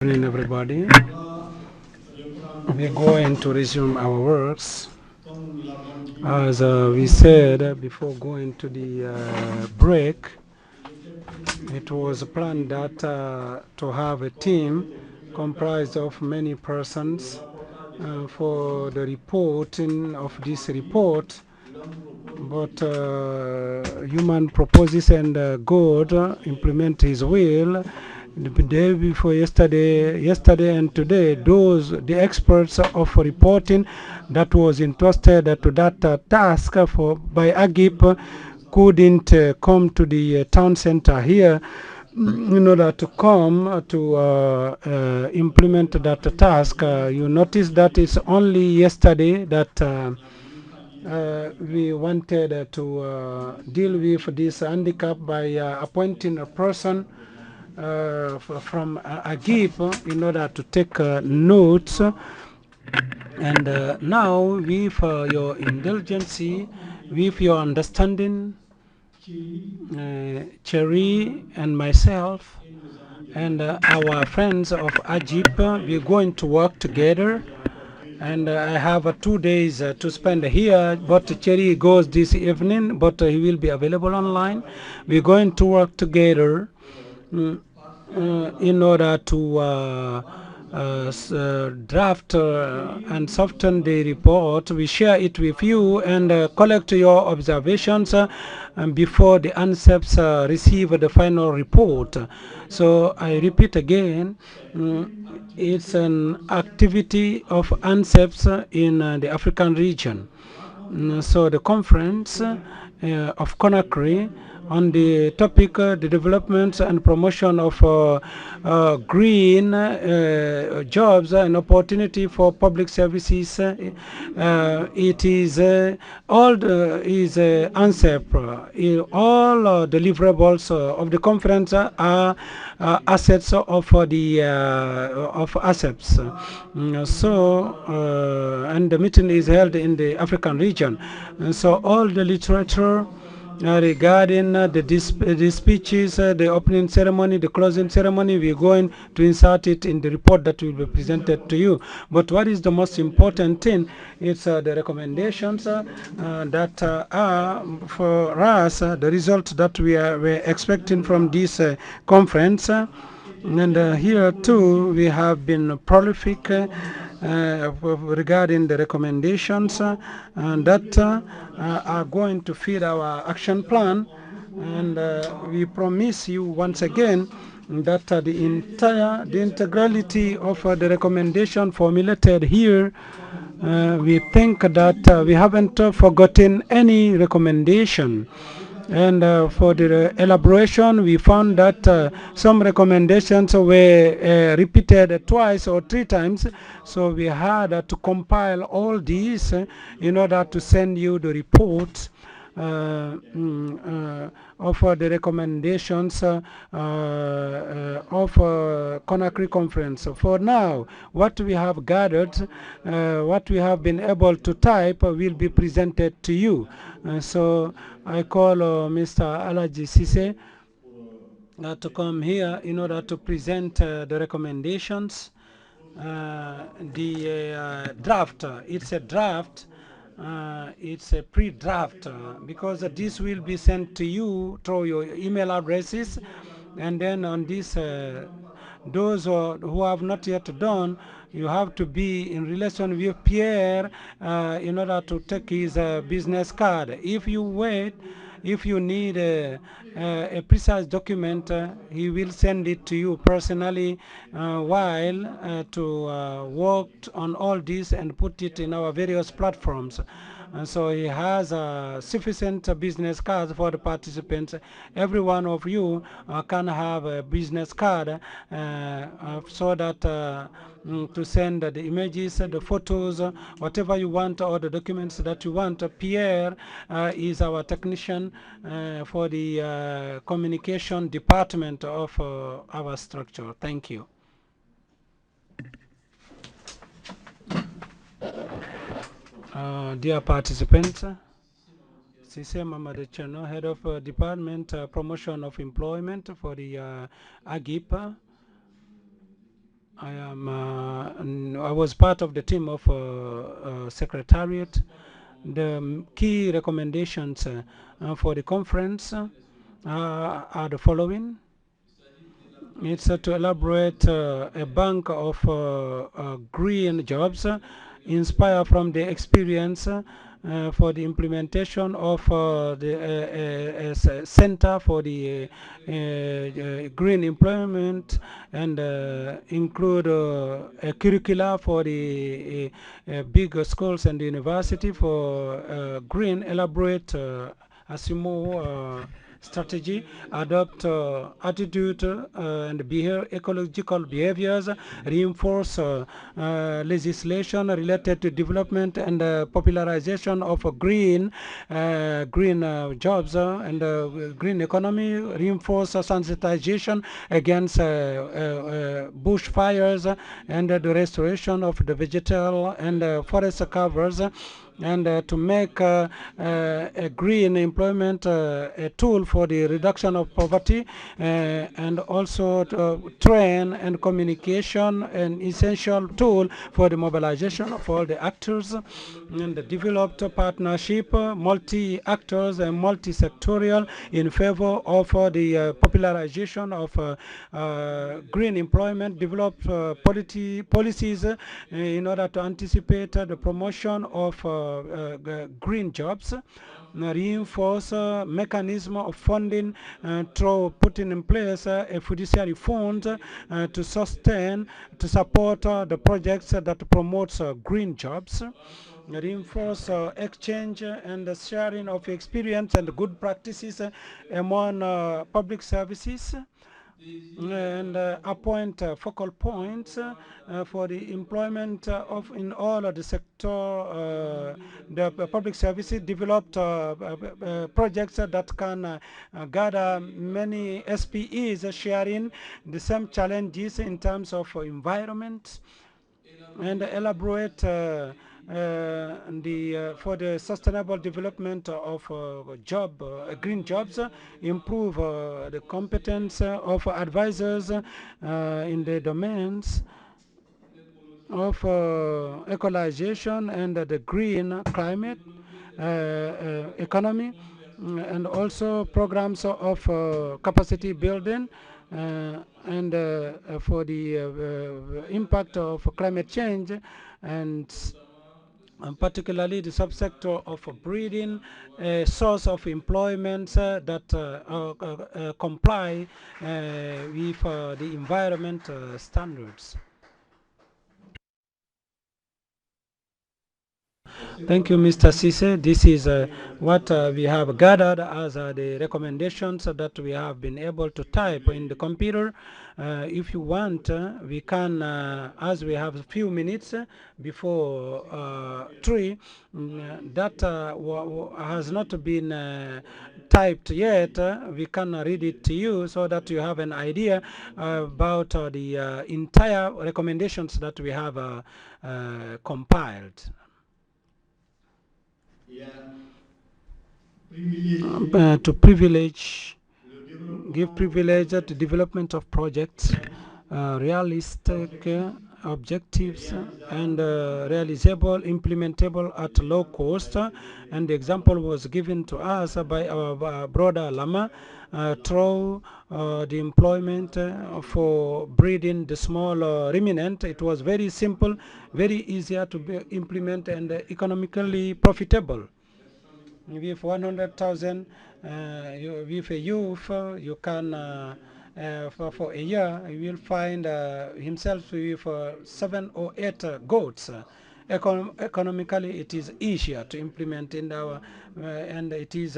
Good evening, everybody. We're going to resume our works. As we said before going to the break, it was planned that to have a team comprised of many persons for the reporting of this report. But human proposes and God implement His will. The day before yesterday and today, the experts of reporting that was entrusted to that task by AGIP couldn't come to the town center here in order to come to implement that task. You notice that it's only yesterday that we wanted to deal with this handicap by appointing a person from AGIP in order to take notes. And now, with your indulgence, with your understanding, Cherry and myself and our friends of AGIP, we're going to work together. And I have 2 days to spend here, but Cherry goes this evening, but he will be available online. We're going to work together in order to draft and soften the report. We share it with you and collect your observations before the ANSEPs receive the final report. So I repeat again, it's an activity of ANSEPs in the African region. So the conference of Conakry on the topic the development and promotion of green jobs and opportunity for public services. It is is ANSEP. All deliverables of the conference are assets of the of ASEPs. And the meeting is held in the African region. And so all the literature regarding the speeches, the opening ceremony, the closing ceremony, we're going to insert it in the report that will be presented to you. But what is the most important thing? It's the recommendations that are for us, the results that we're expecting from this conference. And here too, we have been prolific regarding the recommendations that are going to feed our action plan. And we promise you once again that the integrality of the recommendation formulated here, we think that we haven't forgotten any recommendation. And for the elaboration, we found that some recommendations were repeated twice or 3 times. So we had to compile all these in order to send you the reports of the recommendations of Conakry conference. For now, what we have gathered, what we have been able to type will be presented to you. So I call Mr. Alaji Sise to come here in order to present the recommendations. The draft, it's a draft. It's a pre-draft because this will be sent to you through your email addresses, and then on this, those who have not yet done, you have to be in relation with Pierre in order to take his business card. If you wait, if you need a precise document, he will send it to you personally while to work on all this and put it in our various platforms. And so he has sufficient business cards for the participants. Every one of you can have a business card so that to send the images, the photos, whatever you want, or the documents that you want. Pierre is our technician for the communication department of our structure. Thank you. Dear participants, Sise Mamade Chano, Head of Department Promotion of Employment for the AGIP. I was part of the team of Secretariat. The key recommendations for the conference are the following. It's to elaborate a bank of green jobs, inspire from the experience for the implementation of the Center for the Green Employment, and include a curricula for the big schools and university for green, elaborate ASIMO strategy, adopt attitude and ecological behaviors, reinforce legislation related to development and popularization of green jobs and green economy, reinforce sensitization against bushfires and the restoration of the vegetal and forest covers, and to make a green employment a tool for the reduction of poverty, and also to train and communication an essential tool for the mobilization of all the actors, and developed a partnership, multi-actors and multi-sectorial in favor of the popularization of green employment, develop policies in order to anticipate the promotion of green jobs, reinforce mechanism of funding through putting in place a fiduciary fund to support the projects that promotes green jobs, reinforce exchange and sharing of experience and good practices among public services, and appoint focal points for the employment of in all of the sector, the public services, developed projects that can gather many SPEs sharing the same challenges in terms of environment, and elaborate for the sustainable development of green jobs, improve the competence of advisors in the domains of ecologization and the green climate economy, and also programs of capacity building and for the impact of climate change, and particularly the subsector of breeding, a source of employment that comply with the environment standards. Thank you, Mr. Sise. This is what we have gathered as the recommendations that we have been able to type in the computer. If you want, we can, as we have a few minutes before 3, that has not been typed yet, we can read it to you so that you have an idea about the entire recommendations that we have compiled. To give privilege to development of projects, realistic objectives, and realizable, implementable at low cost. And the example was given to us by our brother Lama through the employment for breeding the small ruminant. It was very simple, very easier to implement, and economically profitable. With 100,000, with a youth, you can for a year you will find himself with 7 or 8 goats. Economically, it is easier to implement in our and it is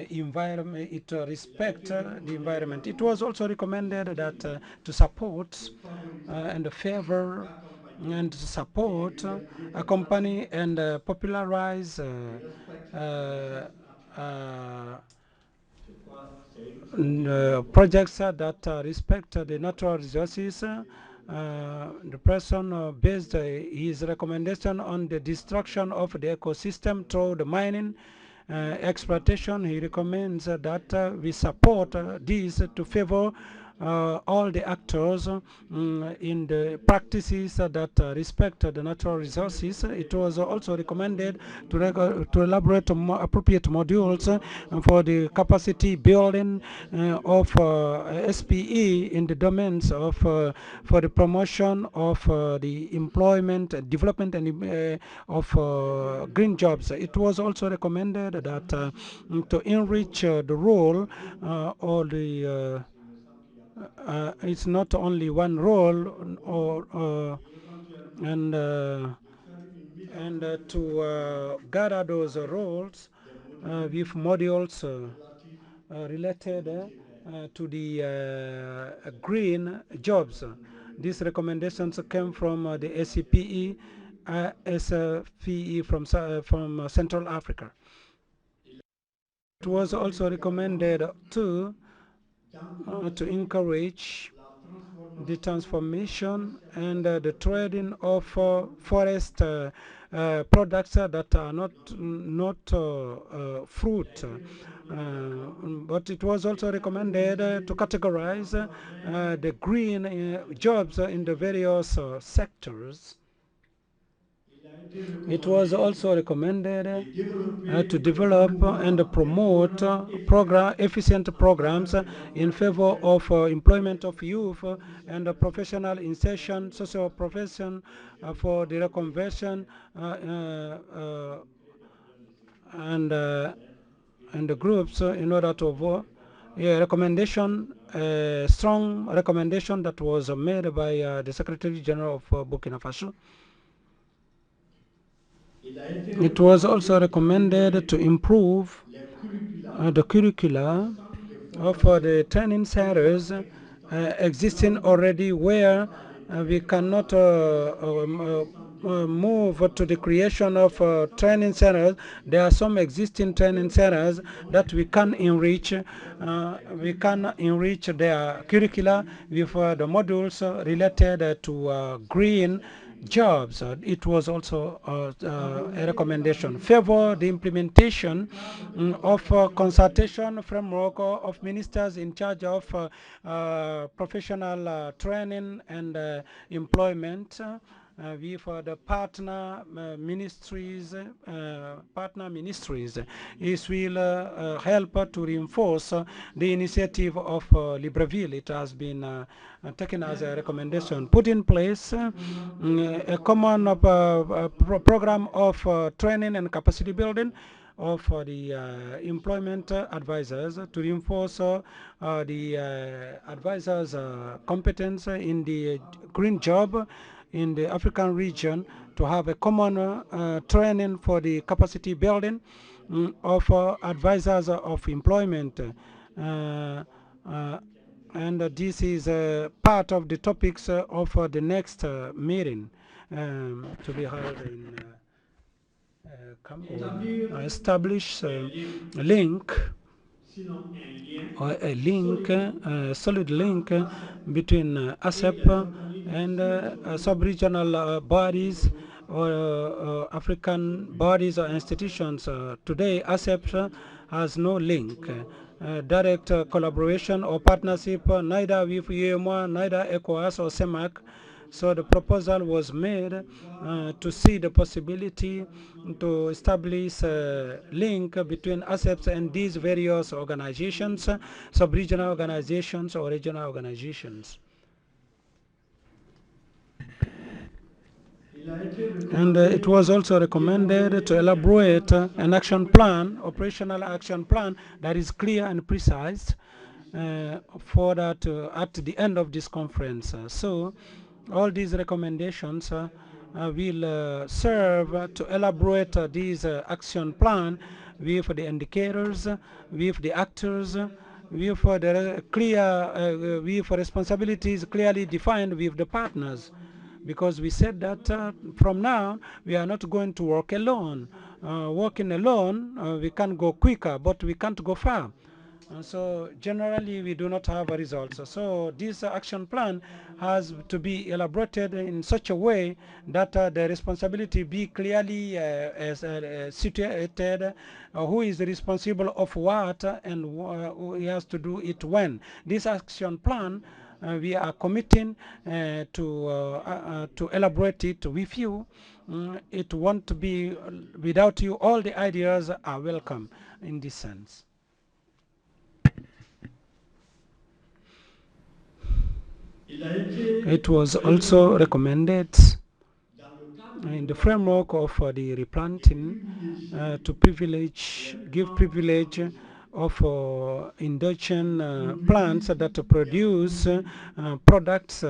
environment. It respects the environment. It was also recommended that to support and favor and support, accompany, and popularize projects that respect the natural resources. The person based his recommendation on the destruction of the ecosystem through the mining exploitation. He recommends that we support this to favor all the actors in the practices that respect the natural resources. It was also recommended to elaborate appropriate modules for the capacity building of SPE in the domains of for the promotion of the employment, development, and of green jobs. It was also recommended that to enrich the role or the it's not only one role or and to gather those roles with modules related to the green jobs. These recommendations came from the SCPE, SFPE from Central Africa. It was also recommended to encourage the transformation and the trading of forest products that are not fruit. But it was also recommended to categorize the green jobs in the various sectors. It was also recommended to develop and promote efficient programs in favor of employment of youth and professional insertion, social profession for the reconversion and the groups in order to avoid strong recommendation that was made by the Secretary General of Burkina Faso. It was also recommended to improve the curricula of the training centers existing already, where we cannot move to the creation of training centers. There are some existing training centers that we can enrich. We can enrich their curricula with the modules related to green jobs. It was also a recommendation. Favor the implementation of consultation framework of ministers in charge of professional training and employment with the partner ministries. It will help to reinforce the initiative of Libreville. It has been taken as a recommendation. Put in place a common program of training and capacity building of the employment advisors to reinforce the advisors' competence in the green job in the African region, to have a common training for the capacity building of advisors of employment. And this is part of the topics of the next meeting to be held in establish a link or a solid link between ASEP and sub-regional bodies or African bodies or institutions. Today, ASEP has no link, direct collaboration or partnership, neither with UEMOA, neither ECOWAS or CEMAC. So the proposal was made to see the possibility to establish a link between ASEPs and these various organizations, sub-regional organizations or regional organizations. And it was also recommended to elaborate an action plan, operational action plan, that is clear and precise for that at the end of this conference. So all these recommendations will serve to elaborate this action plan with the indicators, with the actors, with the clear, with responsibilities clearly defined with the partners. Because we said that from now we are not going to work alone. Working alone, we can go quicker, but we can't go far. So generally we do not have a result. So this action plan has to be elaborated in such a way that the responsibility be clearly situated, who is responsible of what, and who has to do it when. This action plan we are committing to elaborate it with you. It won't be without you. All the ideas are welcome in this sense. It was also recommended in the framework of the replanting to give privilege of indigenous plants that produce products,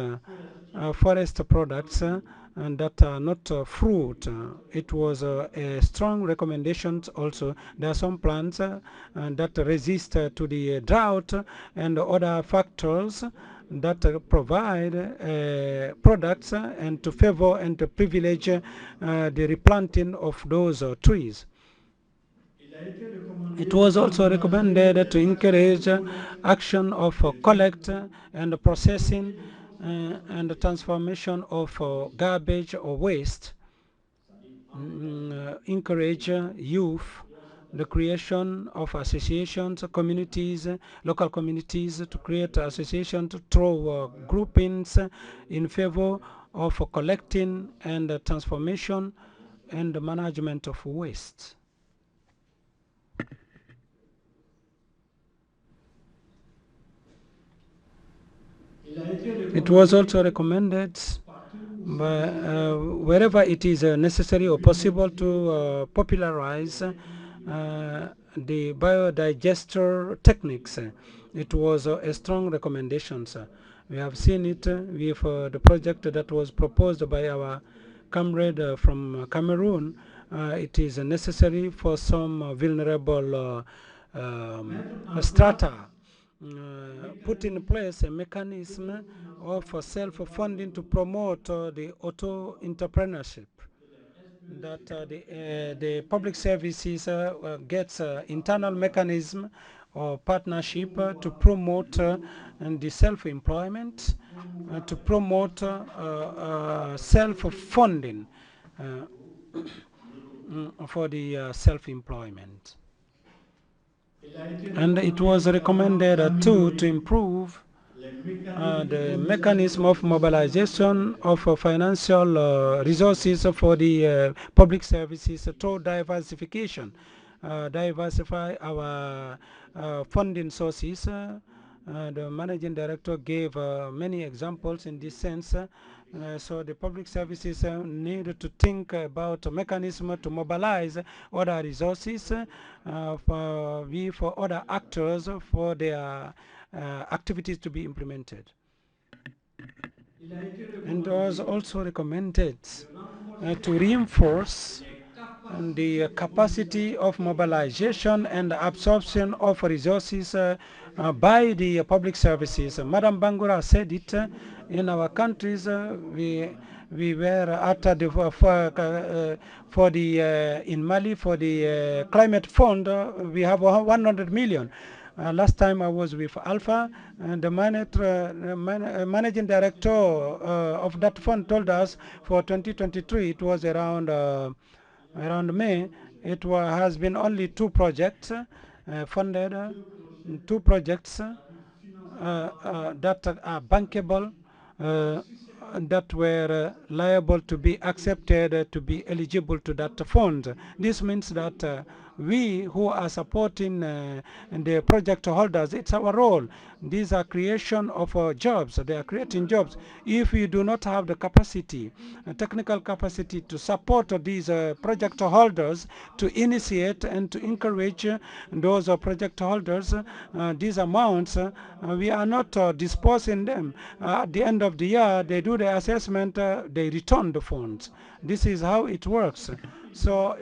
forest products, and that are not fruit. It was a strong recommendation also. There are some plants that resist to the drought and other factors that provide products and to favor and to privilege the replanting of those trees. It was also recommended to encourage action of collect and processing and the transformation of garbage or waste. Encourage youth, the creation of associations, communities, local communities, to create associations through groupings in favor of collecting and transformation and management of waste. It was also recommended wherever it is necessary or possible to popularize the biodigester techniques. It was a strong recommendation. We have seen it with the project that was proposed by our comrade from Cameroon. It is necessary for some vulnerable strata. Put in place a mechanism of self-funding to promote the auto-entrepreneurship, that the public services gets internal mechanism or partnership to promote the self-employment, to promote self-funding for the self-employment. And it was recommended too to improve the mechanism of mobilization of financial resources for the public services through diversification. Diversify our funding sources. The managing director gave many examples in this sense. So the public services need to think about a mechanism to mobilize other resources for other actors for their activities to be implemented. And it was also recommended to reinforce the capacity of mobilization and absorption of resources by the public services. Madam Bangura said it. In our countries, we were at the for the in Mali for the climate fund. We have 100 million. Last time I was with Alpha, and the managing director of that fund told us for 2023 it was around May. It has been only 2 projects funded, 2 projects that are bankable, that were liable to be accepted to be eligible to that fund. This means that we who are supporting the project holders, it's our role. These are creation of jobs. They are creating jobs. If we do not have the capacity, technical capacity to support these project holders, to initiate and to encourage those project holders, these amounts, we are not dispersing them. At the end of the year, they do the assessment, they return the funds. This is how it works. So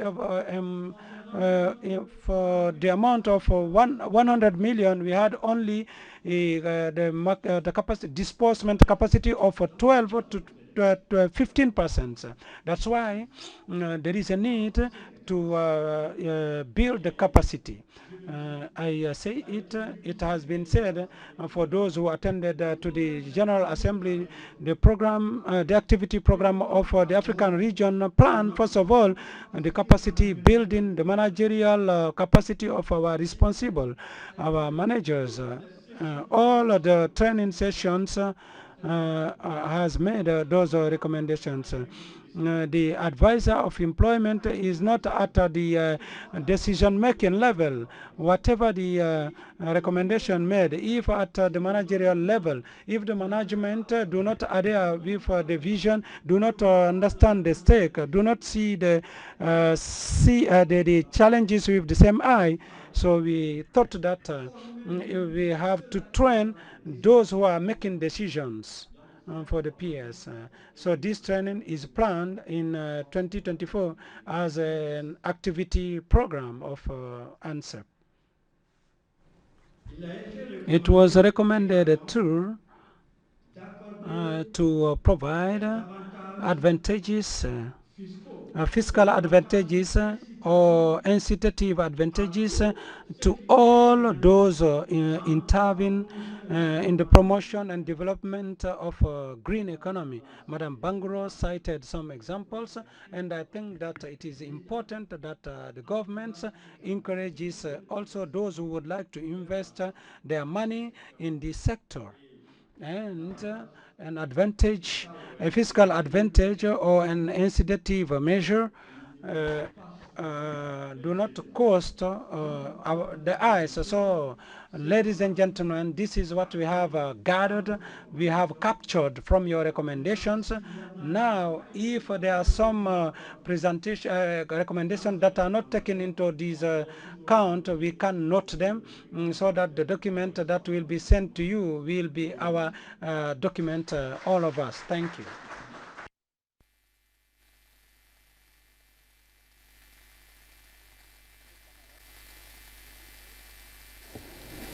for the amount of 100 million, we had only the capacity, disbursement capacity of 12 to 15%. That's why there is a need to build the capacity. I say it has been said for those who attended to the General Assembly, the program, the activity program of the African region plan, first of all, the capacity building, the managerial capacity of our responsible, our managers, all of the training sessions has made those recommendations. The advisor of employment is not at the decision-making level. Whatever the recommendation made, if at the managerial level, if the management do not adhere with the vision, do not understand the stake, do not see the the challenges with the same eye, so we thought that we have to train those who are making decisions for the PS. So this training is planned in 2024 as an activity program of ANSEP. It was recommended too to provide advantages, fiscal advantages or incitative advantages to all those intervene in the promotion and development of green economy. Madam Banguro cited some examples, and I think that it is important that the government encourages also those who would like to invest their money in this sector. And an advantage, a fiscal advantage or an incitative measure do not cost the eyes. So, ladies and gentlemen, this is what we have gathered, we have captured from your recommendations. Now, if there are some presentation recommendations that are not taken into this count, we can note them so that the document that will be sent to you will be our document, all of us. Thank you.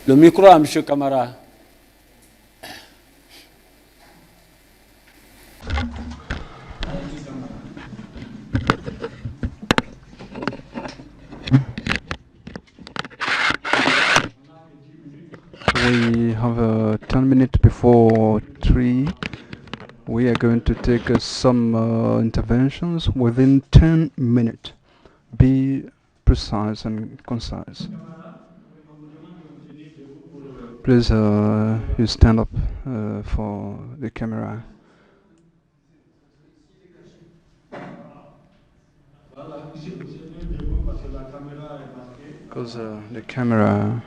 Le micro à M. Camara. We have 10 minutes before 3. We are going to take some interventions within 10 minutes. Be precise and concise. Please, you stand up for the camera. Because the camera,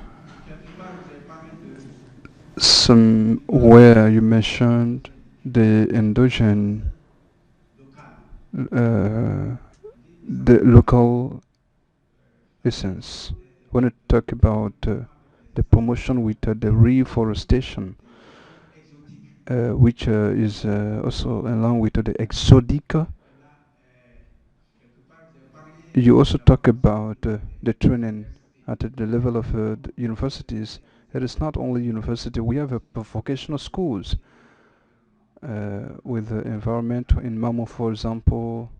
somewhere you mentioned the endogen, the local essence. When I talk about the promotion with the reforestation, which is also along with the exotic. You also talk about the training at the level of the universities. It is not only university. We have vocational schools with the environment in Mamo, for example.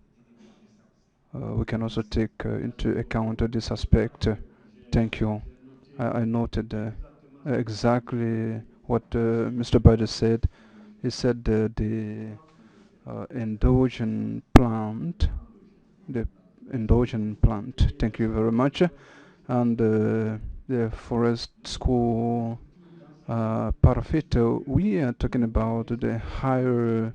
We can also take into account this aspect. Thank you. I noted exactly what Mr. Biden said. He said the endogen plant, the endogen plant. Thank you very much. And the forest school part of it, we are talking about the higher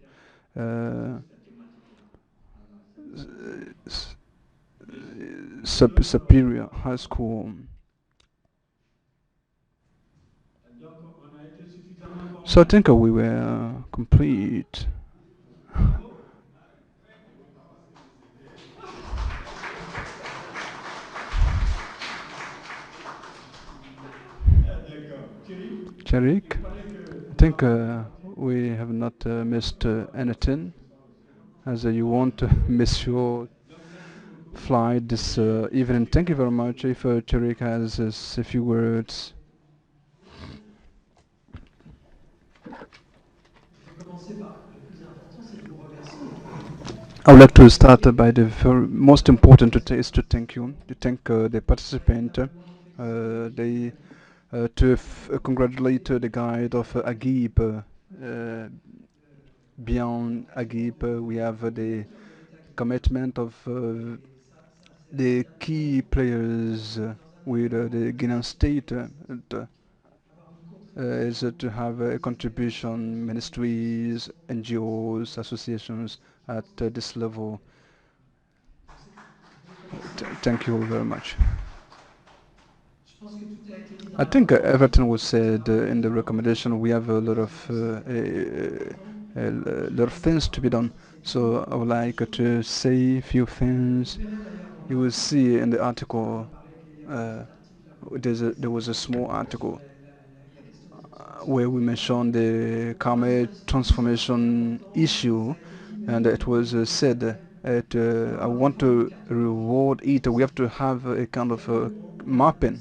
superior high school. So I think we were complete. Charik, I think we have not missed anything, as you won't miss your flight this evening. Thank you very much. If Charik has a few words. I would like to start by the very most important is to thank you, to thank the participant, they to congratulate the guide of Agib. Beyond Agib, we have the commitment of the key players with the Guinean state is to have a contribution, ministries, NGOs, associations at this level. Thank you very much. I think everything was said in the recommendation. We have a lot of things to be done. So I would like to say a few things. You will see in the article. Uh, there was a small article where we mentioned the climate transformation issue, and it was said that I want to reward it. We have to have a kind of mapping.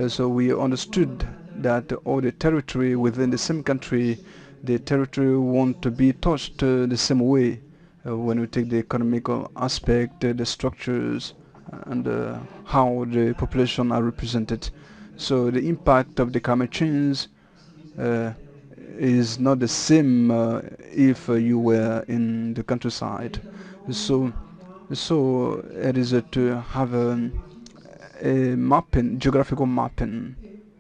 So we understood that all the territory within the same country, the territory want to be touched the same way. When we take the economical aspect, the structures, and how the population are represented. So the impact of the climate change uh, is not the same if you were in the countryside. So, so it is to have a mapping, geographical mapping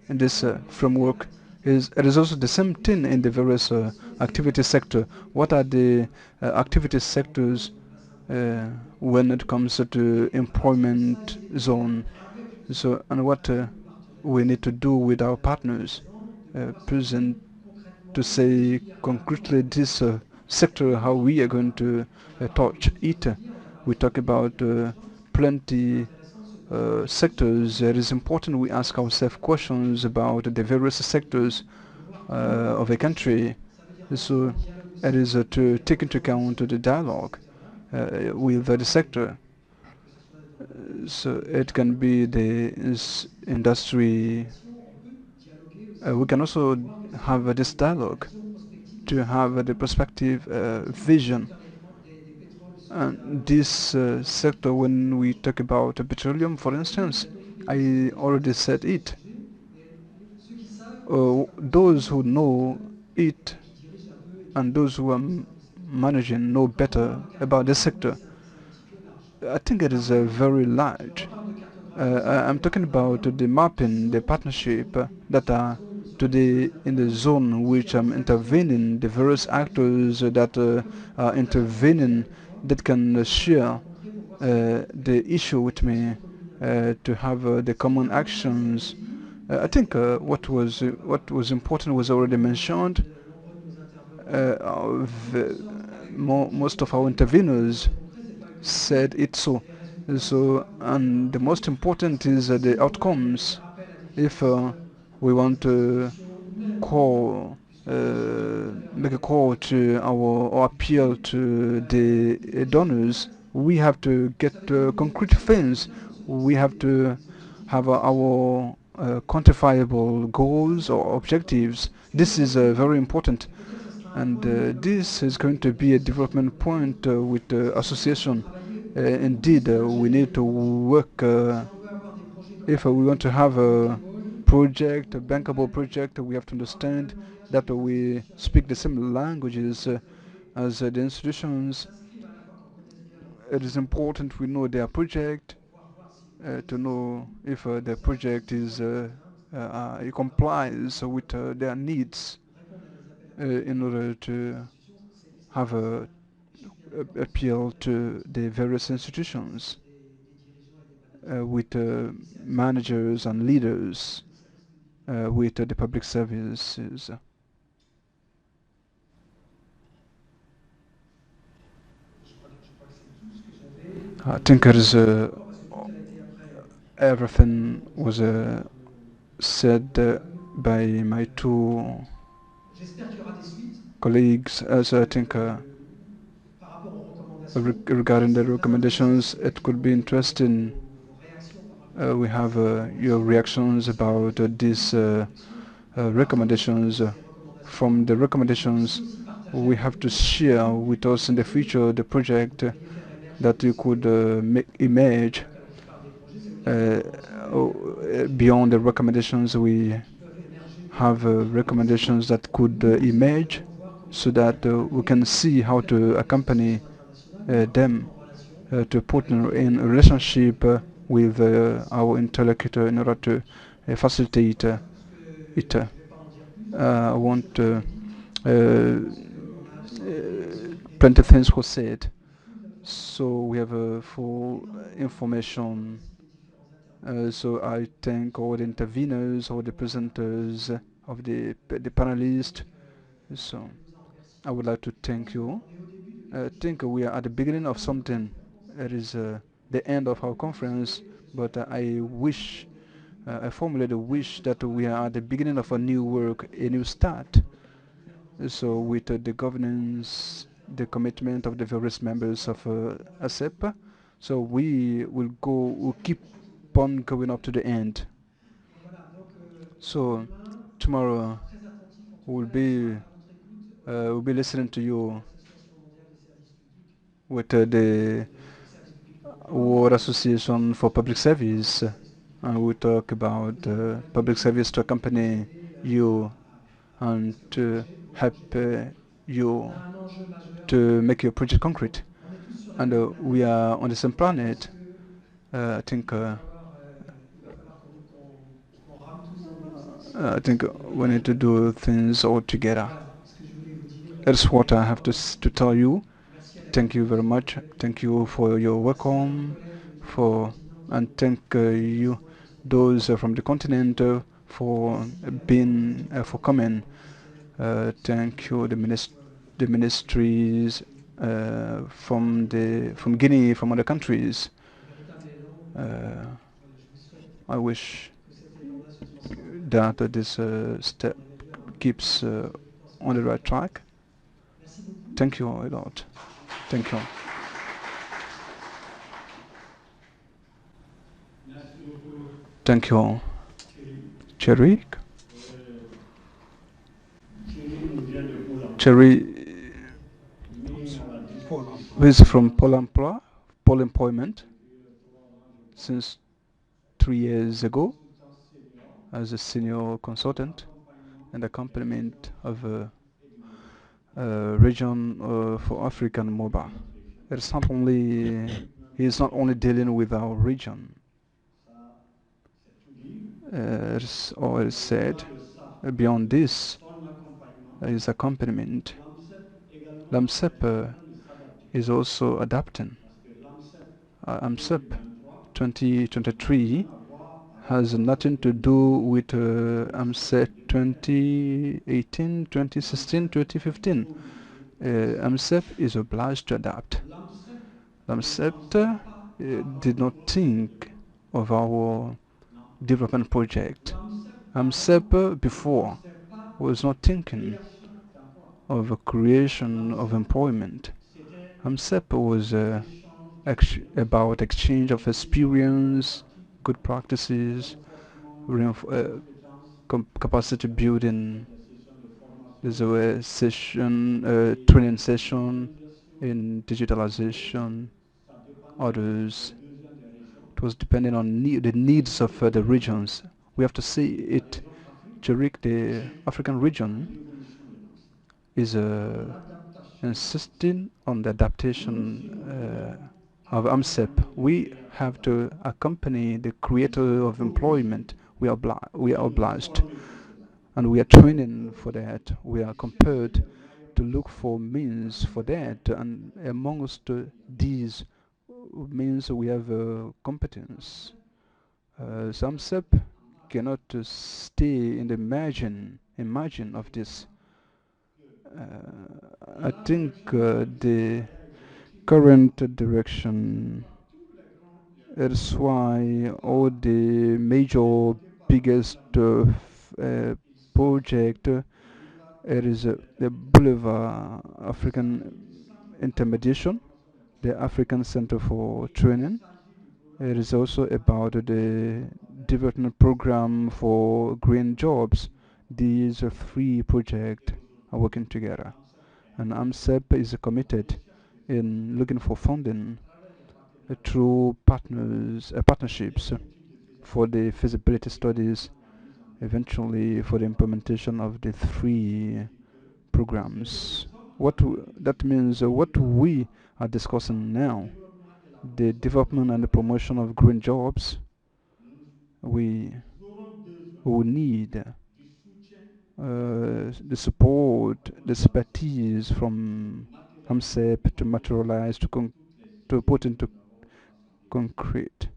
in this framework. It is also the same thing in the various activity sector. What are the activity sectors when it comes to employment zone? So, and what we need to do with our partners present to say concretely this sector, how we are going to touch it. We talk about plenty sectors. It is important we ask ourselves questions about the various sectors of a country. So it is to take into account the dialogue with the sector. So it can be the industry. We can also have this dialogue to have the perspective vision. And this sector, when we talk about petroleum, for instance, I already said it. Those who know it and those who are managing know better about this sector. I think it is very large. I'm talking about the mapping, the partnership that are today in the zone which I'm intervening, the various actors that are intervening that can share the issue with me to have the common actions. I think what was important was already mentioned. Most of our interveners said it so. So, and the most important is the outcomes. If we want to call, make a call to our or appeal to the donors, we have to get concrete things. We have to have our quantifiable goals or objectives. This is very important, and this is going to be a development point with the association. Indeed, we need to work if we want to have a project, a bankable project. We have to understand that we speak the same languages as the institutions. It is important we know their project to know if the project is it complies with their needs in order to have a appeal to the various institutions with managers and leaders with the public services. I think it is everything was said by my two colleagues. As I think regarding the recommendations, it could be interesting. We have your reactions about these recommendations. From the recommendations, we have to share with us in the future the project that we could make emerge beyond the recommendations. We have recommendations that could emerge so that we can see how to accompany them to put in a relationship with our interlocutor in order to facilitate it. I want plenty of things were said, so we have full information. So I thank all the interveners, all the presenters, of the panelists. So I would like to thank you. I think we are at the beginning of something. It is the end of our conference, but I formulate a wish that we are at the beginning of a new work, a new start. So with the governance, the commitment of the various members of ASEP, so we'll keep on going up to the end. So tomorrow we'll be listening to you with the World Association for Public Service. We'll talk about public service to accompany you and to help you to make your project concrete. And we are on the same planet. I think we need to do things all together. That's what I have to tell you. Thank you very much. Thank you for your welcome, and thank you, those from the continent, for coming. Thank you, the ministries from Guinea, from other countries. I wish that this step keeps on the right track. Thank you a lot. Thank you. Thank you, Cherry. Cherry is from Pôle Employment, since 3 years ago as a senior consultant and accompaniment of a region for African Mobile. It's not only He's not only dealing with our region. It's always said. Beyond this, his accompaniment. LAMSEP is also adapting. AMSEP 2023 has nothing to do with AMSEP 2018, 2016, 2015. AMSEP is obliged to adapt. LAMSEP did not think of our development project. AMSEP before was not thinking of a creation of employment. AMSEP was about exchange of experience, good practices, capacity building. There's a training session in digitalization, others. It was depending on the needs of the regions. We have to see it. Zurich, the African region, is insisting on the adaptation of AMSEP. We have to accompany the creator of employment. We are obliged, and we are training for that. We are compelled to look for means for that, and amongst these means we have competence. AMSEP cannot stay in the margin of this. I think the current direction is why all the major biggest project it is the Boulevard African Intermediation, the African Center for Training. It is also about the development program for green jobs. These three projects are working together. and AMSEP is committed in looking for funding through partnerships for the feasibility studies, eventually for the implementation of the 3 programs. That means what we are discussing now, the development and the promotion of green jobs, we will need the support, the expertise from AMSEP to materialize, to put into concrete.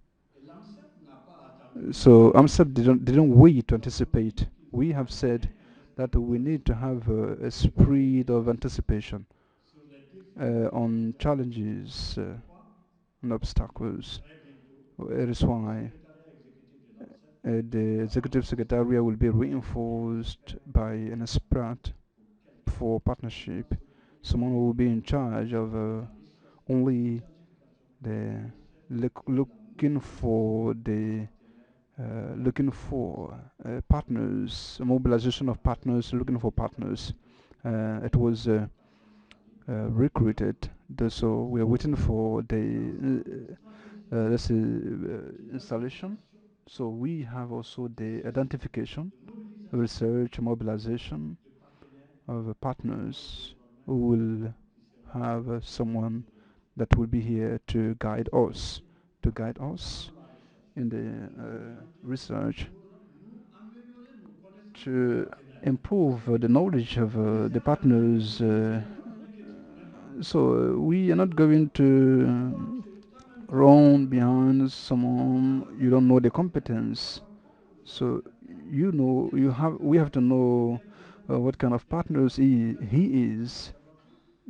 So AMSEP didn't wait to anticipate. We have said that we need to have a spirit of anticipation on challenges and obstacles. It is why the executive secretariat will be reinforced by an expert for partnership, someone who will be in charge of only the looking for partners, mobilization of partners, looking for partners. It was recruited, so we are waiting for the let's say installation. So we have also the identification, research, mobilization of partners who will have someone that will be here to guide us, in the research, to improve the knowledge of the partners. So we are not going to run behind someone you don't know the competence. So we have to know what kind of partners he is.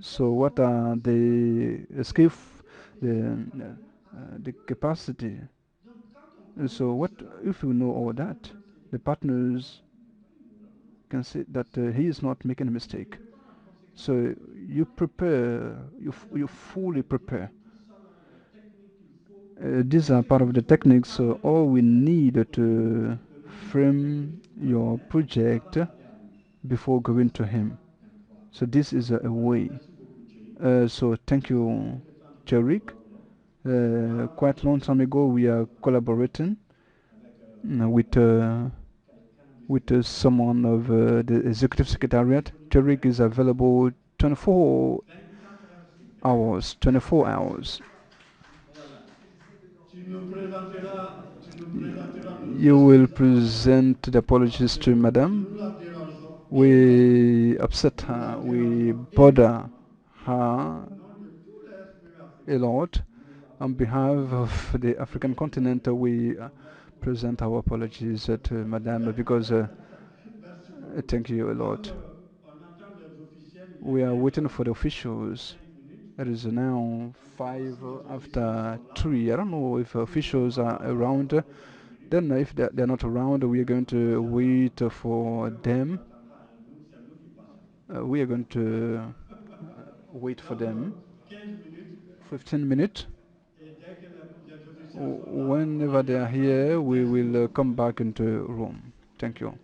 So what are the skill, the capacity. So what if you know all that, the partners can see that he is not making a mistake. So you prepare, you fully prepare. These are part of the techniques. So all we need to frame your project before going to him. So this is a way. So thank you, Jerik. Quite long time ago, we are collaborating with someone of the executive secretariat. Jerik is available 24 hours. 24 hours. You will present the apologies to Madame. We upset her, we bother her a lot. On behalf of the African continent, we present our apologies to Madame because thank you a lot. We are waiting for the officials. It is now 5 after 3. I don't know if officials are around. Then if they're not around, we are going to wait for them. We are going to wait for them 15 minutes. Whenever they are here, we will come back into room. Thank you.